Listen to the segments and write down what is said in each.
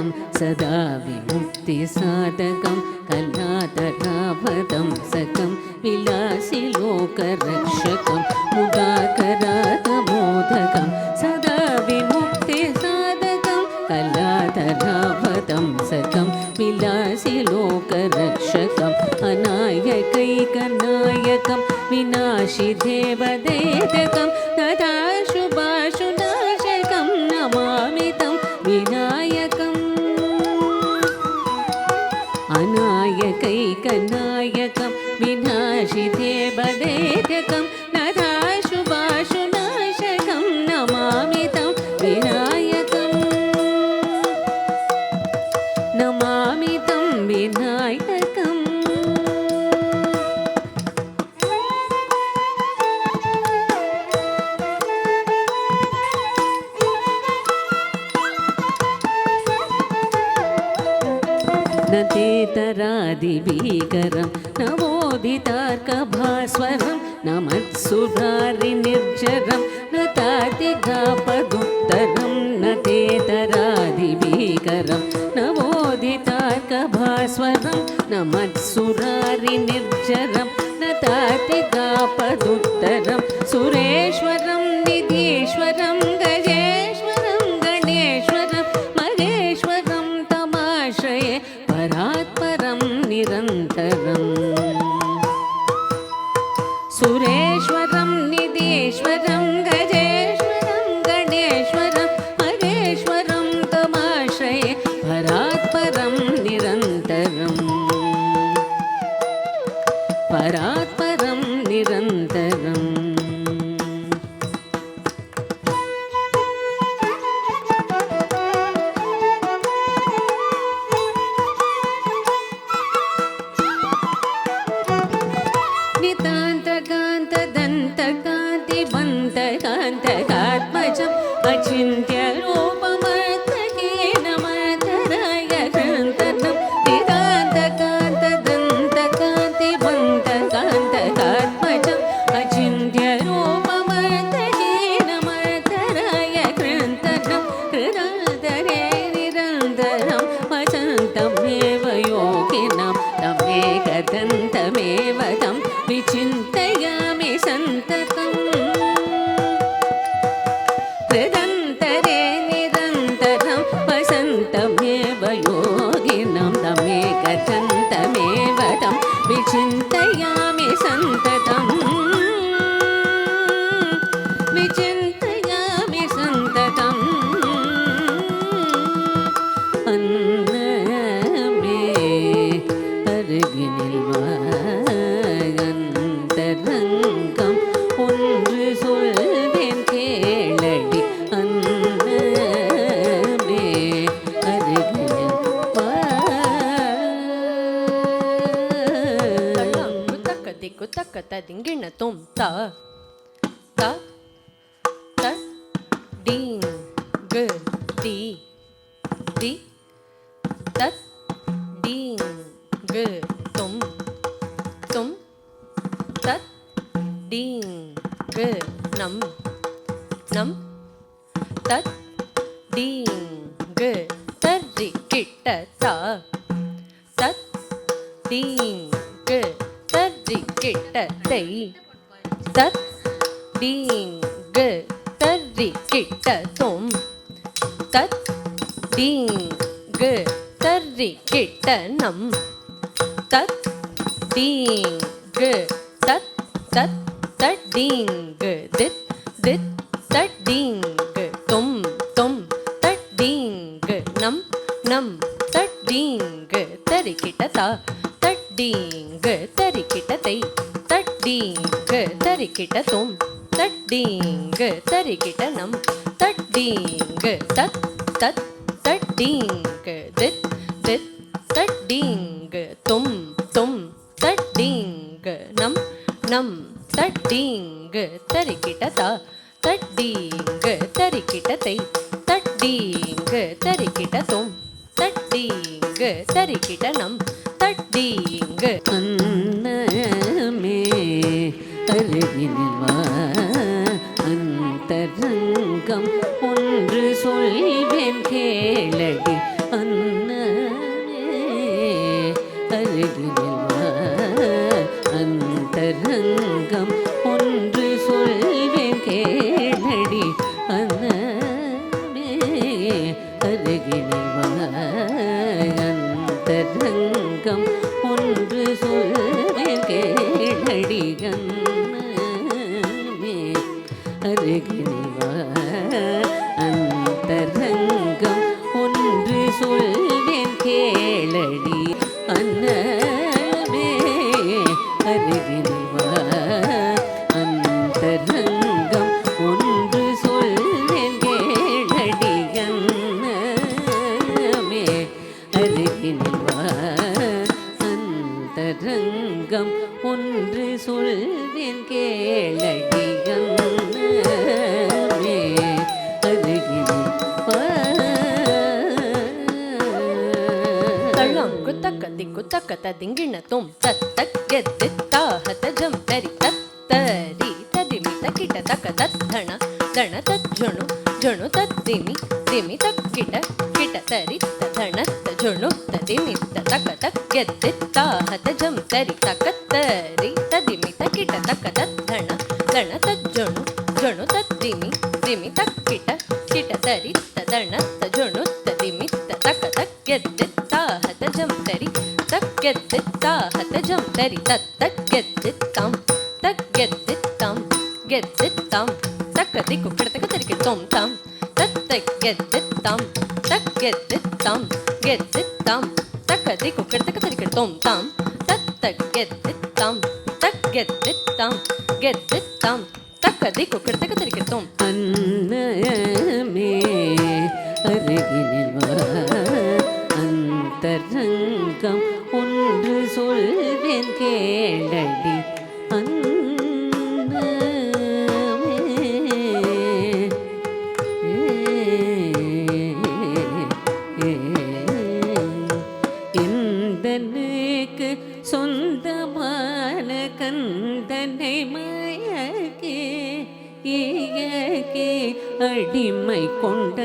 साधकं सदा विमुक्तिसाधकं कलातरापदं सकं विलासि लोकरक्षकं मुदाकरातमोदकं सदा विमुक्तिसाधकं कलातरापदं सकं विलासि लोकरक्षकम् अनायकैकनायकं विनाशि देवदेवकं तथा शुभाशुनाशकं नमामि तं विनायकम् अनायकैकनायकं विनाशि देवदेवकं तथा शुभाशुनाशकं नमामि तं विनायकम् नमामि तं विनायकम् न तेतरादिभीकरं नवोदितार्कभास्वरं न मत्सुधारिनिर्जरं न तातिगापदुत्तरं न तेतरादिभीकरं नवोदितार्कभास्वरं न मत्सुधारिनिर्जरं न तातिगापदुत्तरं सुरेश्वरं निधीश्वरं गजेश्वरं गणेश्वरं महेश्वरं तमाश्रये परात्परं निरन्तरम् सुरेश्वरं निधीश्वरं गजेश्वरं गणेश्वरं महेश्वरं तमाश्रये परात्परं निरन्तरम् परात्परं निरन्तरम् नितान्तकान्तदन्तकान्तिबन्तकान्तकात्मजम् अचिन्त्यरूपमर्थहीनमर्थराय कृन्तनं नितान्तकान्तदन्तकान्तिबन्तकान्तकात्मजम् अचिन्त्यरूपमर्थहीनमर्थराय कृन्तनं हृदादरे निरन्तरं वसन्तमेव योगिनं तमेकदन्तमेव तं विचिन्तयामि सन्ततम् हृदन्तरे निरन्तरं वसन्तमेव योगिनं तमेकदन्तमेव तं विचिन्तयामि सन्ततम् विचिन्तयामि सन्ततम् अन्नमे அருகினில்வாயந்தரங்கம் ஒன்று சொல்வேன் கேளடி அன்னமே அருகினில் குத்தக்க திக்கு தக்க ததிங்கிண தும் தா தா த டீங் கு தி தி தத் டீங் கு தும் தும் தத் டீங் கு நம் நம் தத் டீங் கு தர்ரி கிட்ட தா தத் டீங் கு தர்ரி கிட்ட தை தத் டீங் கு தர்ரி கிட்ட தும் தத் டீங் கு தர்ரி கிட்ட நம் தத் டீங் கு தத் தத் தட் டீங் கு தித் தித் தட் டீங் கு தும் தும் தட் டீங் கு நம் நம் தட் டீங் கு தரி கிட்ட தா தட் டீங் கு தரி கிட்ட தை தட் டீங் கு தரி கிட்ட தும் தட் டீங் கு தரி கிட்ட நம் தட் டீங் கு தத் தத் தட் டீங் கு தித் தித் தட் டீங் கு தும் தும் தட் டீங் கு நம் நம் தட் டீங் கு தரி கிட்ட தா தட் டீங் கு தரி கிட்ட தை தட் டீங் கு தரி கிட்ட தும் தட் டீங் கு தரி கிட்ட நம் தட் டீங் கு अन्नमे அருகினில்வா அந்தரங்கம் ஒன்று சொல்வேன் கேளடி அருகினில் வா அந்தரங்கம் ஒன்று சொல்வேன் கேளடி அன்னமே அருகினில் வா அந்தரங்கம் ஒன்று சொல்வேன் கேளடி அன்னமே அருகினில் வா அந்தரங்கம் ஒன்று சொல்வேன் கேளடி அன்னமே அருகினில் வா அந்தரங்கம் ஒன்று சொல்வேன் கேளடி அன்னமே அருகினில் வா அந்தரங்கம் ஒன்று சொல்வேன் கேளடி அன்னமே அருகினில் வா ತಳ್ಳಂಕು ತಕ್ಕ ದಿಕ್ಕು ತಕ್ಕ ತದಿಂಗಿಣ ತುಂ ತತ್ತಕ್ ಗೆದ್ದಿತ್ತ ಹತಜಂ ತರಿ ತತ್ತರಿ ತದಿಮಿ ತಕಿಟ ತಕ ತದ್ಧಣ ದಣ ತಜ್ಜುಣು ಜುಣು ತದ್ದಿಮಿ ದಿಮಿ ತಕ್ಕಿಟ ಕಿಟ ತರಿ ತಧಣ ತಜುಣು ತದಿಮಿ ತಕ ತಕ್ ಗೆದ್ದಿತ್ತ ಹತಜಂ ತರಿ ತಕತ್ತರಿ ತದಿಮಿ ತಕಿಟ ತಕ ತದ್ಧಣ ದಣ ತಜ್ಜುಣು ಜುಣು ತದ್ದಿಮಿ ದಿಮಿ ತಕ್ಕಿಟ ಕಿಟ ತರಿ ತದಣ ತಜುಣು ತದಿಮಿ ತಕ ತಕ್ ಗೆದ್ದಿತ್ತ ಹತಜಂ ತರಿ ತಕ್ ಗೆದ್ದಿತ್ತ ಹತಜಂ ತರಿ ತತ್ತಕ್ ಗೆದ್ದಿತ್ತಂ ತಕ್ ಗೆದ್ದಿತ್ತಂ ಗೆದ್ದಿತ್ತಂ ತಕ್ಕ ದಿಕ್ಕು ಕಿಡತಕ ತರಿಕೆ ತೊಂ ತಂ ತತ್ತಕ್ ಗೆದ್ದಿತ್ತಂ ತಕ್ ಗೆದ್ದಿತ್ತಂ ಗೆದ್ದಿತ್ತಂ ತಕ್ಕ ದಿಕ್ಕು ಕಿಡತಕ ತರಿಕೆ ತೊಂ ತಂ ತತ್ತಕ್ ಗೆದ್ದಿತ್ತಂ ತಕ್ ಗೆದ್ದಿತ್ತಂ ಗೆದ್ದಿತ್ತಂ ತಕ್ಕ ದಿಕ್ಕು ಕಿಡತಕ ತರಿಕೆ ತೊಂ அன்னமே அருகினில் வா அந்தரங்கம் ஒன்று சொல்வேன் கேளடி அன்னமே எந்தனுக்கு சொந்தமான கந்தனை மயக்கே இயக்கே அடிமை கொண்ட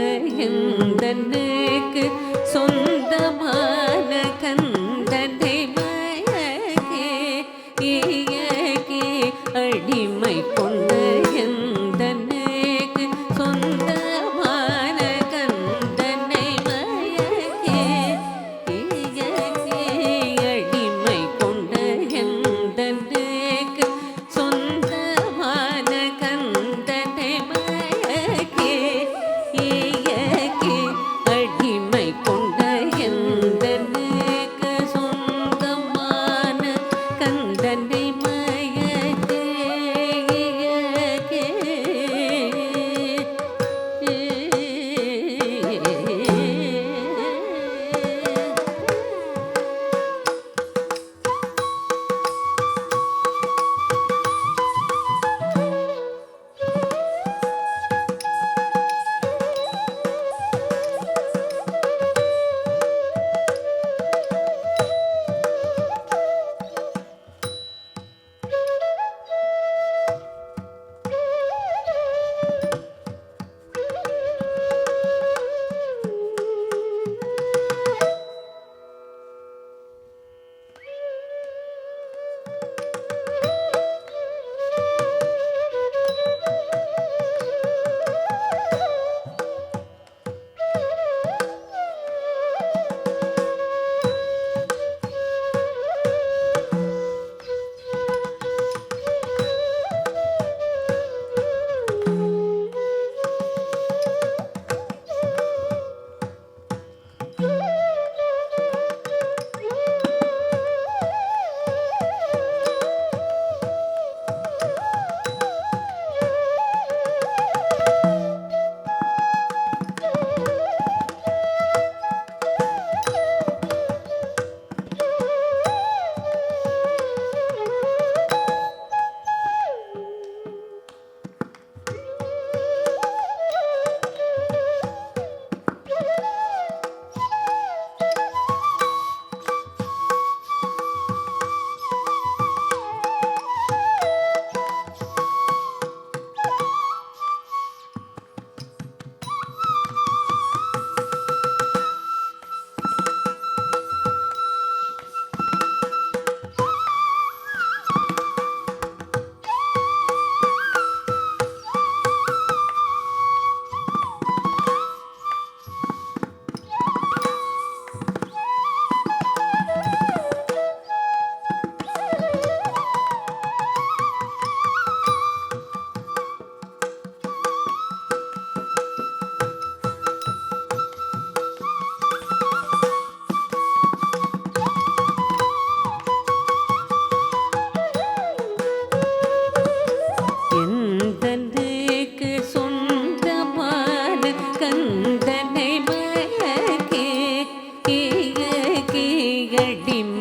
எந்தனுக்கு சொந்தமான கந்தனை மயக்கே இயக்கே அடிமை கொண்ட எந்தனுக்கு சொந்தமான கந்தனை மயக்கே இயக்கே அடிமை கொண்ட எந்தனுக்கு சொந்தமான கந்தனை மயக்கே இயக்கே அடிமை கொண்ட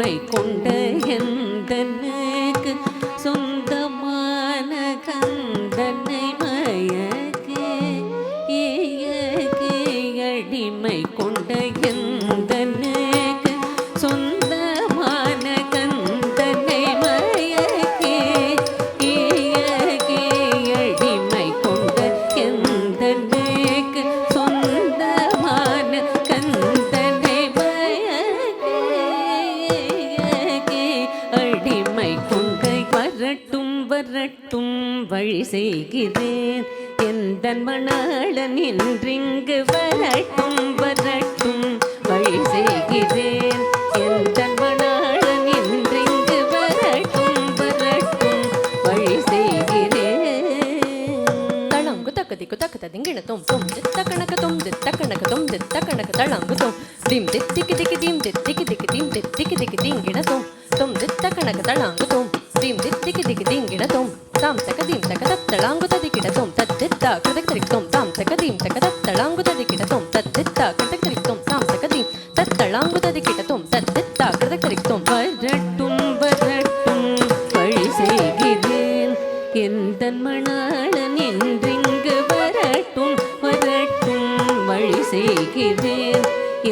அடிமை கொண்ட எந்தனுக்கு சொந்தமான கந்தனை மயக்கே அடிமை கொண்ட எந்தனுக்கு சொந்தமான கந்தனை மயக்கே அடிமை கொண்ட எந்தனுக்கு சொந்தமான கந்தனை மயக்கே அடிமை கொண்டை வரட்டும் வரட்டும் வழி செய்கிறேன் எந்தன் மணாளன் இன்றிங்கு வரட்டும் வரட்டும் வழி செய்கிறேன் எந்தன் மணாளன் இன்றிங்கு வரட்டும் வரட்டும் வழி செய்கிறேன். தளங்கு தக்கதிக்கு தக்கத திங்கிணத்தும் தும் தித்த கணக்கத்தும் தித்த கணக்கத்தும் தித்த கணக்கு தளங்குத்தும் திம் தித்திக்கு திக்கு திம் தித்திக்கு திக்கு திம் தித்திக்கு திக்கு திங்கிணத்தும் தும் தித்த கணக்கு தளங்குத்தும் திம் தித்திக்கு திக்கு திங்கிணத்தும் தாம் தக்க தீம் தக்க தத்தளாங்கு ததிக்கிடத்தும் தத்தித்தா கிருதக் திரிக்தும் தாம் தக்க தீம் தக்க தத்தளாங்கு ததிக்கிடத்தும் தத்தித்தா கிருதக் திரிக்தும் தாம் தக்க தீம் தத்தளாங்கு ததிக்கிடத்தும் தத்தித்தா கிருதக் திரிக்தும் வரட்டும் வரட்டும் வழி செய்கிறேன் எந்தன் மணாளன் இன்றிங்கு வரட்டும் வரட்டும் வழி செய்கிறேன்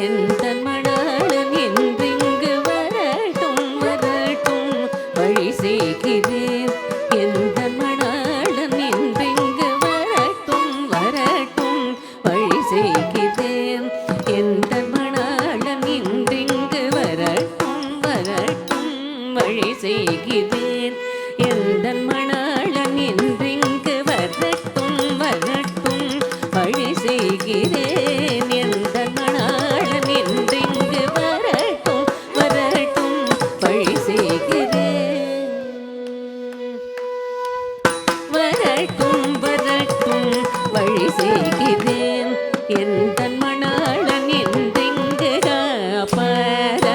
எந்தன் மணாளன் இன்றிங்கு வரட்டும் வரட்டும் வழி செய்கிறேன் எந்தன் மணாளன் இன்றிங்கு வரட்டும் வரட்டும் வழி செய்கிறேன் எந்தன் மணாளன் இன்றிங்கு வரட்டும் வரட்டும் வழி செய்கிறேன் எந்தன் மணாளன் இன்றிங்கு வரட்டும் வரட்டும் வழி செய்கிறேன் எந்தன் மணாளன் இன்றிங்கு வரட்டும் வரட்டும் வழி செய்கிறேன் வரட்டும் வரட்டும் வழி செய்கிறேன் எந்தன் மணாளன் இன்றிங்கு பர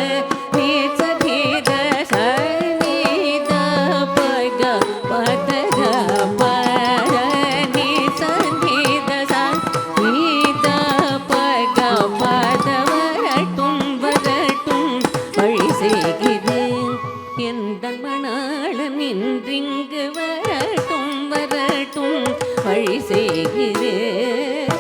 நீசதீத சனீத பக பதக பர நீசதீத சனீத பக பத வரட்டும் வரட்டும் வழி செய்கிறேன் எந்தன் மணாளன் இன்றிங்கு வரட்டும் வரட்டும் வழி செய்கிறேன்.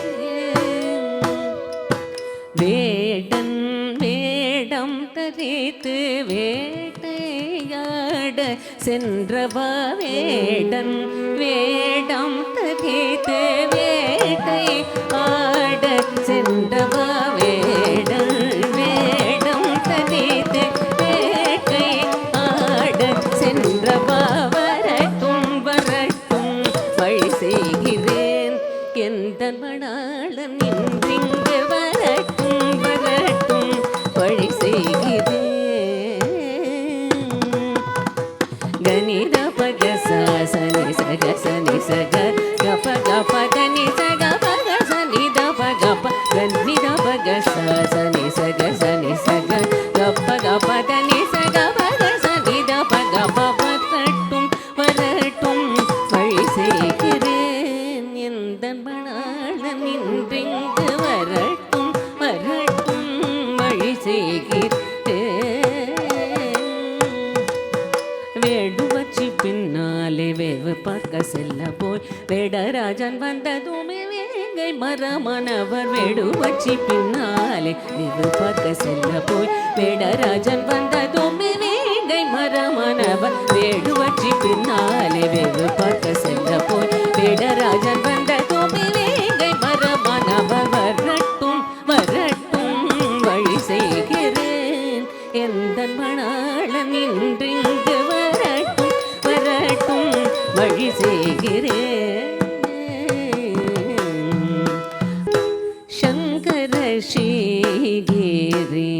வேடன் வேடம் தரித்து வேட்டையாட சென்றவா வேடன் வேடம் தரித்து வேட்டையாட சென்றவா வேடன் வேடம் தரித்து வேட்டையாட சென்றவா வரட்டும் வரட்டும் வழி செய்கிறேன் எந்தன் மணாளன் இன்றிங்கு வரட்டும் வரட்டும் வழி செய்கிறேன். கணித பக சனி சக சனி சக கப கப தனி சக பக சனி த பக ப கணித பக சனி சக சனி சக கப கப தனி சக பக சனி த பக ப வரட்டும் வரட்டும் வழி செய்கிறேன் எந்தன் மணாளன் இன்றிங்கு வரட்டும் வரட்டும் வழி செய்கிறேன். வேடு வச்சு பின்னாலே வேவு பார்க்க செல்ல போய் வேடராஜன் வந்ததுமே வேங்கை மரமானவர் வேடு வச்சு பின்னாலே வேவு பார்க்க செல்ல போய் வேடராஜன் வந்ததுமே வேங்கை மரமானவர் வேடு வச்சு பின்னாலே வேவு பார்க்க செல்ல போய் வேடராஜன் வந்ததுமே வேங்கை மரமானவர் வரட்டும் வரட்டும் வழி செய்கிறேன் எந்தன் மணாளன் இன்றிங்கு வரட்டும் வரட்டும் வழி செய்கிறேன். சங்கர ஸ்ரீகிரி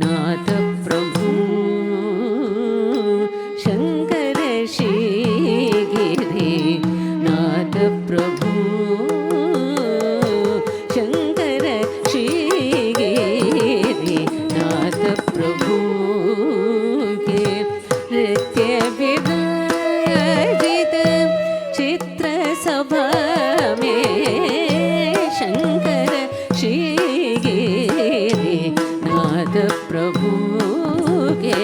நாத பிரபு शंकर श्रीगिरि नाथ प्रभु शंकर श्रीगिरि नाथ प्रभु के नृत्य विराजित चित्र सा प्रभु के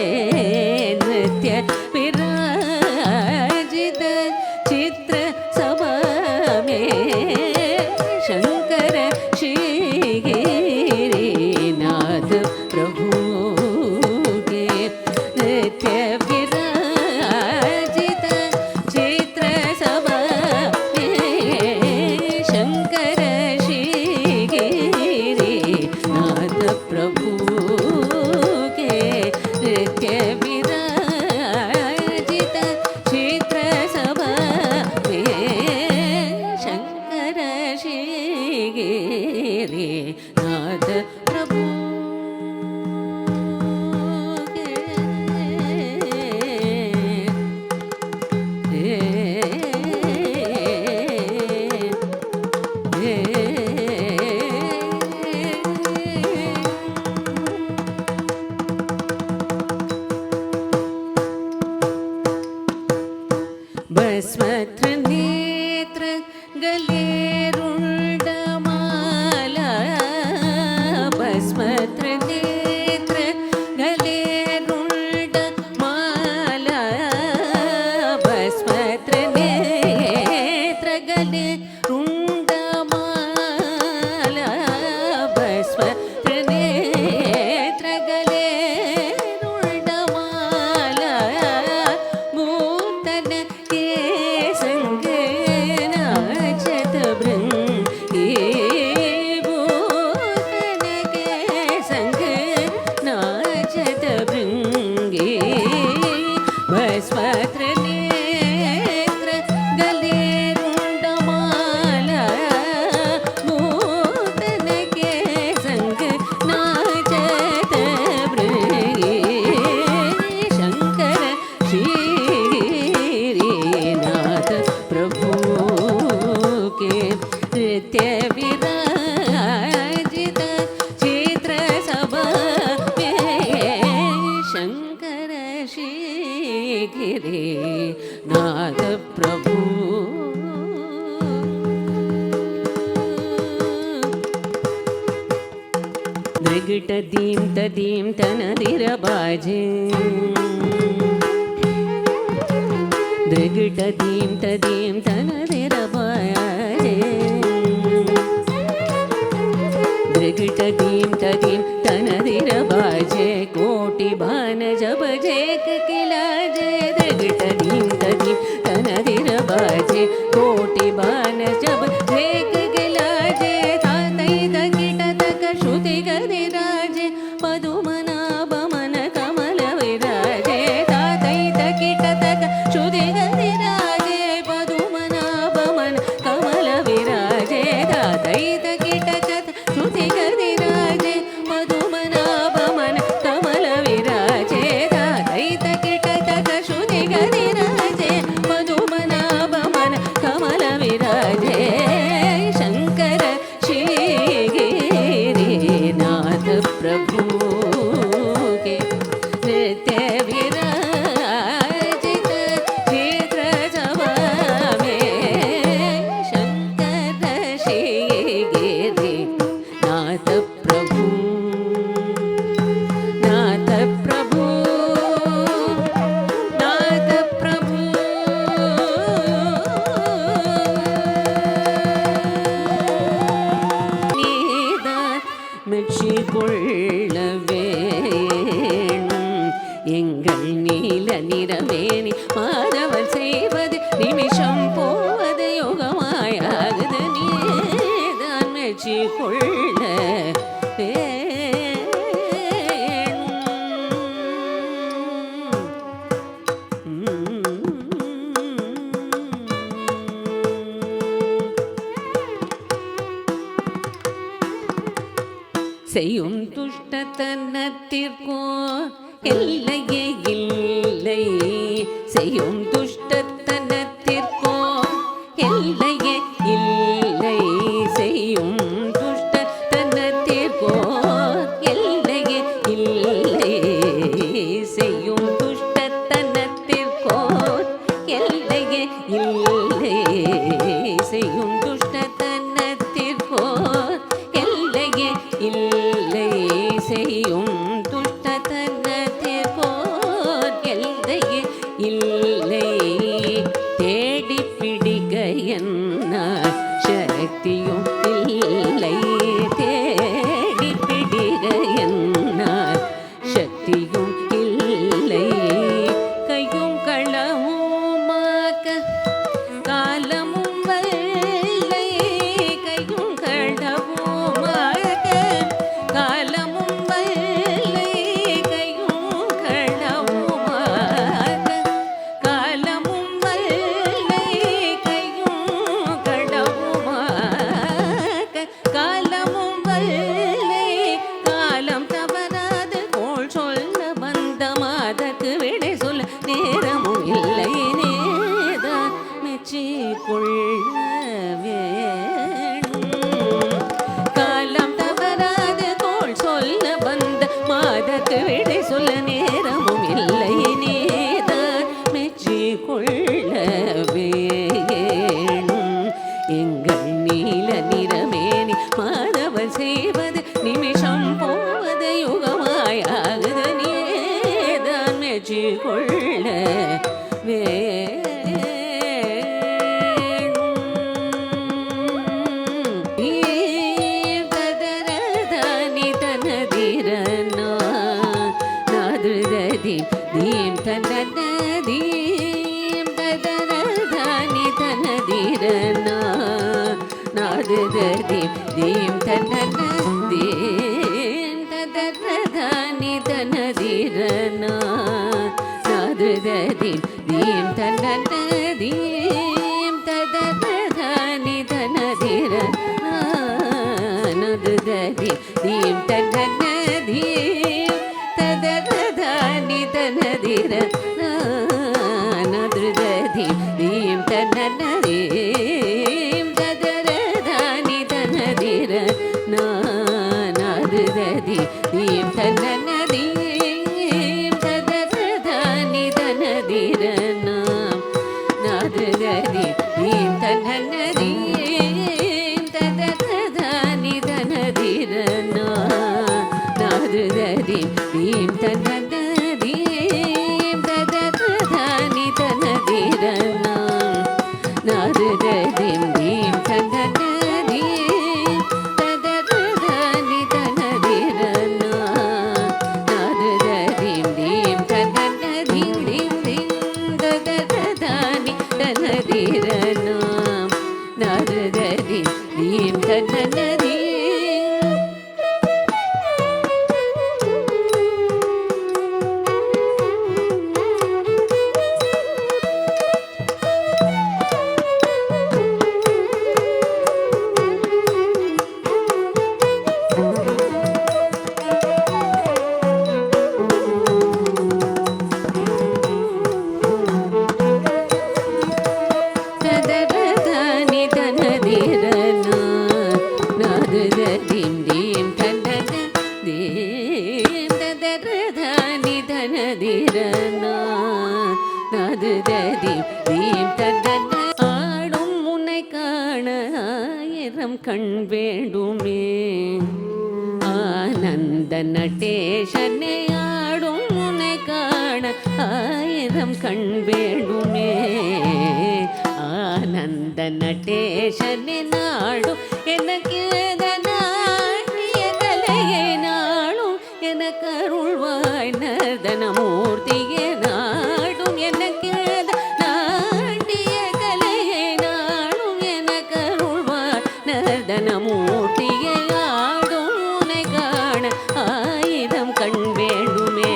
नृत्य विराजित चित्र सभा में शंकर श्रीगिरिनाथ प्रभु के नृत्य विराजित चित्र सभा में शंकर श्रीगिरिनाथ प्रभु के नृत्य विराजित चित्र सभा में शंकर श्रीगिरिनाथ प्रभु भस्मत्र नेत्र गले रुंडमाला भस्मत्र नेत्र गले रुंडमाला भस्मत्र नेत्र गले रुंडमाला भस्मत्र नेत्र गले रुंडमाला भूतन के संग नाचत भृंगी भूतन के संग नाचत भृंगी भस्मत्र नेत्र गले रुंडमाला भूतन के संग नाचत भृंगी शंकर श्रीगिरिनाथ प्रभु के नृत्य विराजित चित्र सभा में शंकर श्रीगिरिनाथ प्रभु दृगिट दीम तदीम तनदिर बाजे दृगिट दीम तदीम तनदिर बाजे दृगिट दीम तदीम तनदिर बाजे कोटि भान जब जेक किलाजे दृगिट दीम तदीम तनदिर बाजे कोटि भान जब जेक किलाजे तातै तकिट तक श्रुति गदिराजे पदुमनाभ मन कमल विराजे तातै तकिट तक श्रुति गदिराजे पदुमनाभ मन कमल विराजे तातै तकिट तक श्रुति गदिराजे पदुमनाभ मन कमल विराजे तातै तकिट तक श्रुति गदिराजे पदुमनाभ मन कमल विराजे शंकर श्रीगिरिनाथ प्रभु के नृत्य विराजित चित्र सभा में शंकर श्रीगिरिनाथ प्रभु नाथ प्रभु नाथ प्रभु மெச்சிக்கொள்ள வேணும் எங்கள் நீல நிறவேணி மாதவன் செய்வது நிமிஷம் போவது யோகமாயாகுது நீதான் மெச்சிக்கொள்ள செய்யும் துஷ்டத்தனத்திற்கோ எல்லையே இல்லை செய்யும் துஷ்டத்தனத்திற்கோ எல்லையே இல்லை செய்யும் துஷ்டத்தனத்திற்கோ எல்லையே இல்லை செய்யும் துஷ்டத்தனத்திற்கோ எல்லையே இல்லை செய்யும் துஷ்டத்தனத்திற்கோ எல்லையே இல்லை செய்யும் துஷ்டத்தனத்திற்கோ சொல்ல நேரமும் இல்லை நீதான் மெச்சிக்கொள்ள வேணும் எங்கள் நீல நிறமேனி மாதவன் செய்வது நிமிஷம் போவது யுகமாயாகுது நீதான் மெச்சிக்கொள்ள தீம் தன்னதீம் ததரதானி தனதிரனா நாதுதீம் தீம் தன்னதீம் ததரதானி தனதிரனா நாதுதீம் தீம் தன்னதீம் ததரதானி தனதிரனா நாதுதீம் தீம் தன்னதீம் ததரதானி தனதிர நதுததி தீம் தன்னதீம் ததரதானி தனதிர நதுததி தீம் தன்னதீம் ததரதானி தனதிர நதுததி தீம் தன்னதீம் ததரதானி தனதிர நதுததி தீம் தன்னதீம் ததரதானி தனதிரனா நாதுதீம் தீம் தன்னதீம் ததரதானி தனதிரனா நாதுதீம் தீம் தன்னதீம் தீம் தீம் ததரதானி தனதிரனா நாதுதீம் தீம் தன்னதீம் ததரதானி தனதிரனா நாதுதீம் தீம் தன்னதீம் ததரதானி தனதிரனா நாதுதீம் தீம் தன்னத ஆடும் உன்னை காண ஆயிரம் கண் வேண்டுமே ஆனந்த நடேசனே ஆடும் உன்னை காண ஆயிரம் கண் வேண்டுமே ஆனந்த நடேசனே நாடும் எனக்கு நாட்டிய கலையை நாளும் எனக்கு அருள்வாய் நர்தனமூர்த்தியே நாடும் எனக்கு நாட்டிய கலையை நாளும் எனக்கு அருள்வாய் நர்தனமூர்த்தியை ஆடும் உன்னை காண ஆயிரம் கண் வேண்டுமே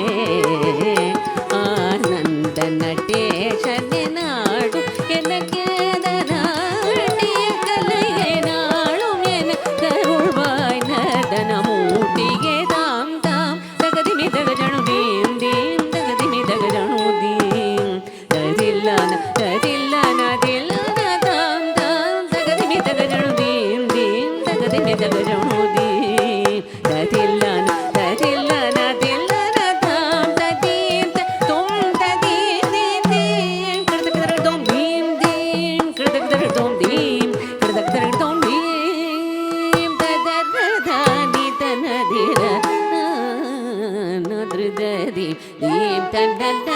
ஆனந்த நடேசனே நாடும் எனக்கு நாட்டிய கலையை நாளும் எனக்கு அருள்வாய் நர்தனமூர்த்தியே தாம் தாம் தகதிமி தகஜணு தீம் தீம் தகதிமி தகஜணு தீம் ததில்லான ததில்லான தில்லான தாம் தாம் தகதிமி தகஜணு தீம் தீம் தகதிமி தகஜணு தீம் ததில்லான ததில்லான தில்லான தாம் ததீம் தும் ததீம் தீம் கிருதகதர தோம் தீம் தீம் கிருதகதர தோம் தீம் கிருதகதர தோம் தீம் ததரதானி தனதிர நதுததி தீம் தன்னத